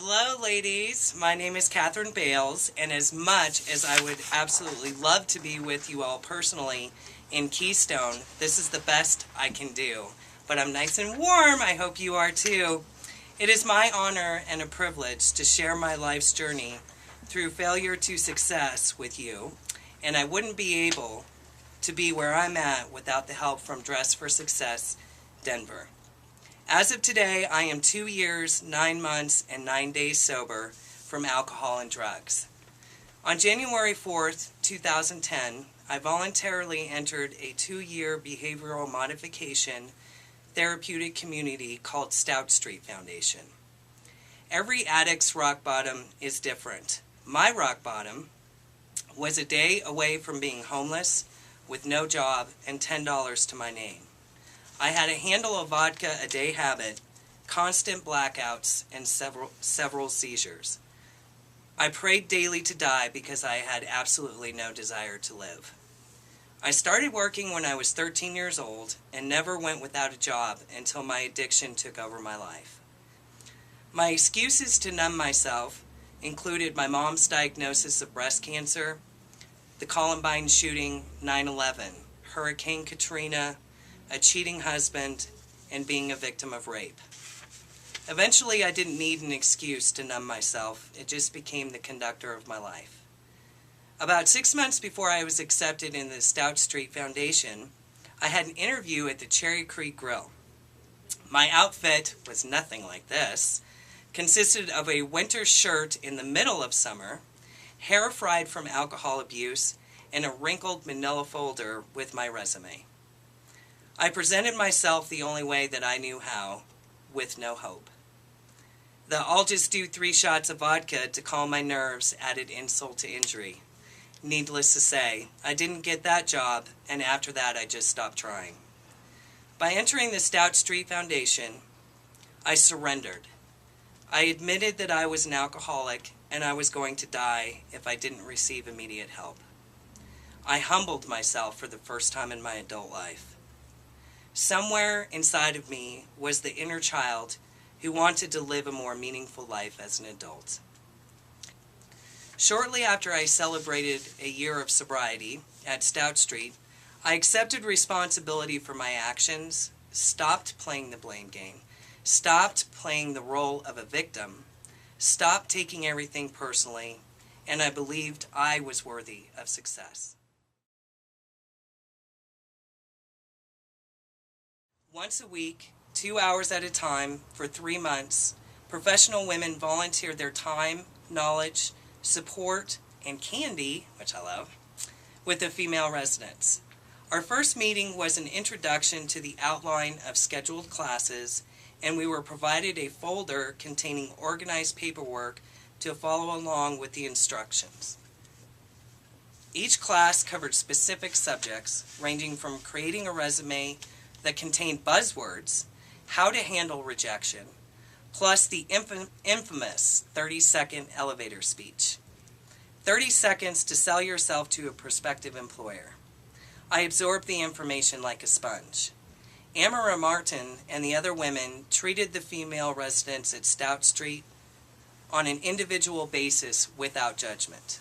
Hello ladies, my name is Katherine Bales, and as much as I would absolutely love to be with you all personally in Keystone, this is the best I can do. But I'm nice and warm, I hope you are too. It is my honor and a privilege to share my life's journey through failure to success with you, and I wouldn't be able to be where I'm at without the help from Dress for Success Denver. As of today, I am 2 years, 9 months, and 9 days sober from alcohol and drugs. On January 4th, 2010, I voluntarily entered a 2-year behavioral modification therapeutic community called Stout Street Foundation. Every addict's rock bottom is different. My rock bottom was a day away from being homeless with no job and $10 to my name. I had a handle of vodka a day habit, constant blackouts, and several seizures. I prayed daily to die because I had absolutely no desire to live. I started working when I was 13 years old and never went without a job until my addiction took over my life. My excuses to numb myself included my mom's diagnosis of breast cancer, the Columbine shooting, 9/11, Hurricane Katrina, a cheating husband, and being a victim of rape. Eventually, I didn't need an excuse to numb myself. It just became the conductor of my life. About 6 months before I was accepted in the Stout Street Foundation, I had an interview at the Cherry Creek Grill. My outfit was nothing like this. Consisted of a winter shirt in the middle of summer, hair fried from alcohol abuse, and a wrinkled manila folder with my resume. I presented myself the only way that I knew how, with no hope. The "I'll just do 3 shots of vodka to calm my nerves" added insult to injury. Needless to say, I didn't get that job, and after that I just stopped trying. By entering the Stout Street Foundation, I surrendered. I admitted that I was an alcoholic and I was going to die if I didn't receive immediate help. I humbled myself for the first time in my adult life. Somewhere inside of me was the inner child who wanted to live a more meaningful life as an adult. Shortly after I celebrated a year of sobriety at Stout Street, I accepted responsibility for my actions, stopped playing the blame game, stopped playing the role of a victim, stopped taking everything personally, and I believed I was worthy of success. Once a week, 2 hours at a time, for 3 months, professional women volunteered their time, knowledge, support, and candy, which I love, with the female residents. Our first meeting was an introduction to the outline of scheduled classes, and we were provided a folder containing organized paperwork to follow along with the instructions. Each class covered specific subjects, ranging from creating a resume that contained buzzwords, how to handle rejection, plus the infamous 30-second elevator speech. 30 seconds to sell yourself to a prospective employer. I absorbed the information like a sponge. Amara Martin and the other women treated the female residents at Stout Street on an individual basis without judgment.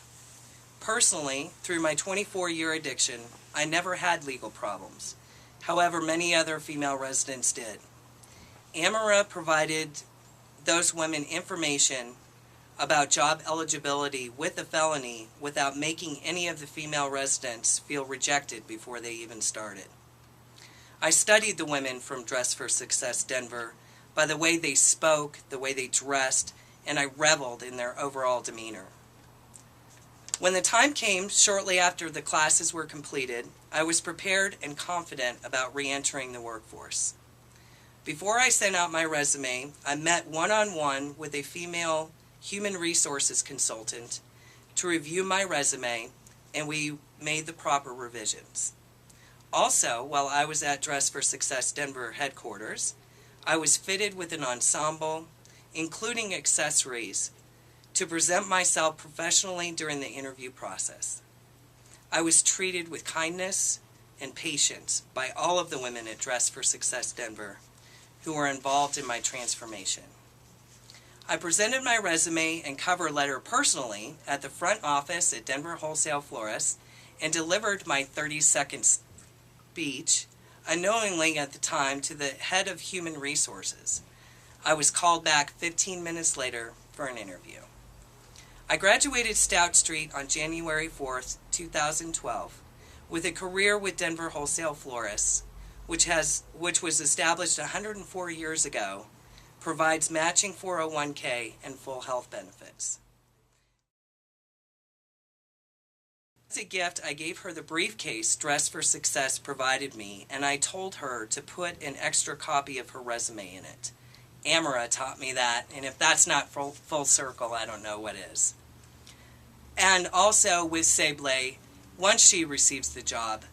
Personally, through my 24-year addiction, I never had legal problems. However, many other female residents did. Amara provided those women information about job eligibility with a felony without making any of the female residents feel rejected before they even started. I studied the women from Dress for Success Denver by the way they spoke, the way they dressed, and I reveled in their overall demeanor. When the time came, shortly after the classes were completed, I was prepared and confident about re-entering the workforce. Before I sent out my resume, I met one-on-one with a female human resources consultant to review my resume, and we made the proper revisions. Also, while I was at Dress for Success Denver headquarters, I was fitted with an ensemble, including accessories, to present myself professionally during the interview process. I was treated with kindness and patience by all of the women at Dress for Success Denver who were involved in my transformation. I presented my resume and cover letter personally at the front office at Denver Wholesale Florists and delivered my 30-second speech, unknowingly at the time, to the head of human resources. I was called back 15 minutes later for an interview. I graduated Stout Street on January 4th, 2012, with a career with Denver Wholesale Florists, which was established 104 years ago, provides matching 401k and full health benefits. As a gift, I gave her the briefcase Dress for Success provided me, and I told her to put an extra copy of her resume in it. Amara taught me that, and if that's not full circle, I don't know what is. And also with Sablé, once she receives the job,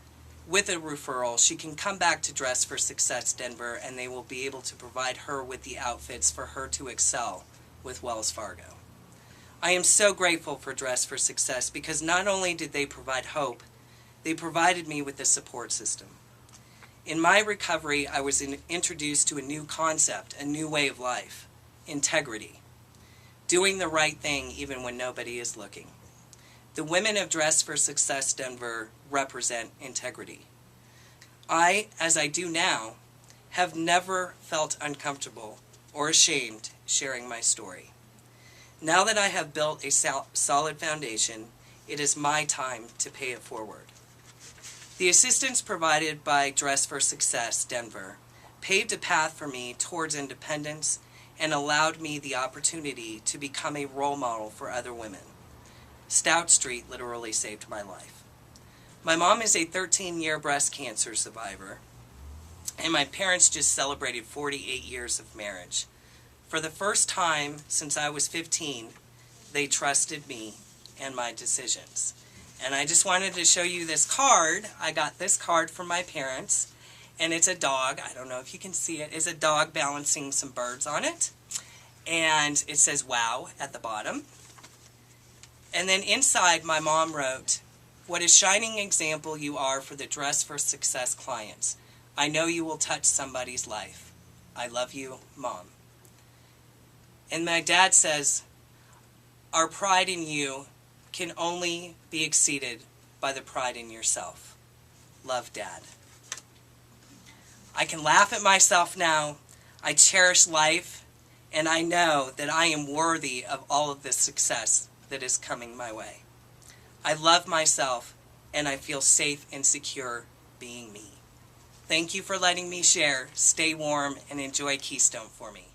with a referral, she can come back to Dress for Success Denver, and they will be able to provide her with the outfits for her to excel with Wells Fargo. I am so grateful for Dress for Success because not only did they provide hope, they provided me with a support system. In my recovery, I was introduced to a new concept, a new way of life: integrity. Doing the right thing even when nobody is looking. The women of Dress for Success Denver represent integrity. I, as I do now, have never felt uncomfortable or ashamed sharing my story. Now that I have built a solid foundation, it is my time to pay it forward. The assistance provided by Dress for Success Denver paved a path for me towards independence and allowed me the opportunity to become a role model for other women. Stout Street literally saved my life. My mom is a 13-year breast cancer survivor, and my parents just celebrated 48 years of marriage. For the first time since I was 15, they trusted me and my decisions. And I just wanted to show you this card. I got this card from my parents, and it's a dog. I don't know if you can see it. It's a dog balancing some birds on it. And it says "Wow" at the bottom. And then inside, my mom wrote, "What a shining example you are for the Dress for Success clients. I know you will touch somebody's life. I love you, Mom." And my dad says, "Our pride in you can only be exceeded by the pride in yourself. Love, Dad." I can laugh at myself now. I cherish life, and I know that I am worthy of all of this success that is coming my way. I love myself, and I feel safe and secure being me. Thank you for letting me share. Stay warm and enjoy Keystone for me.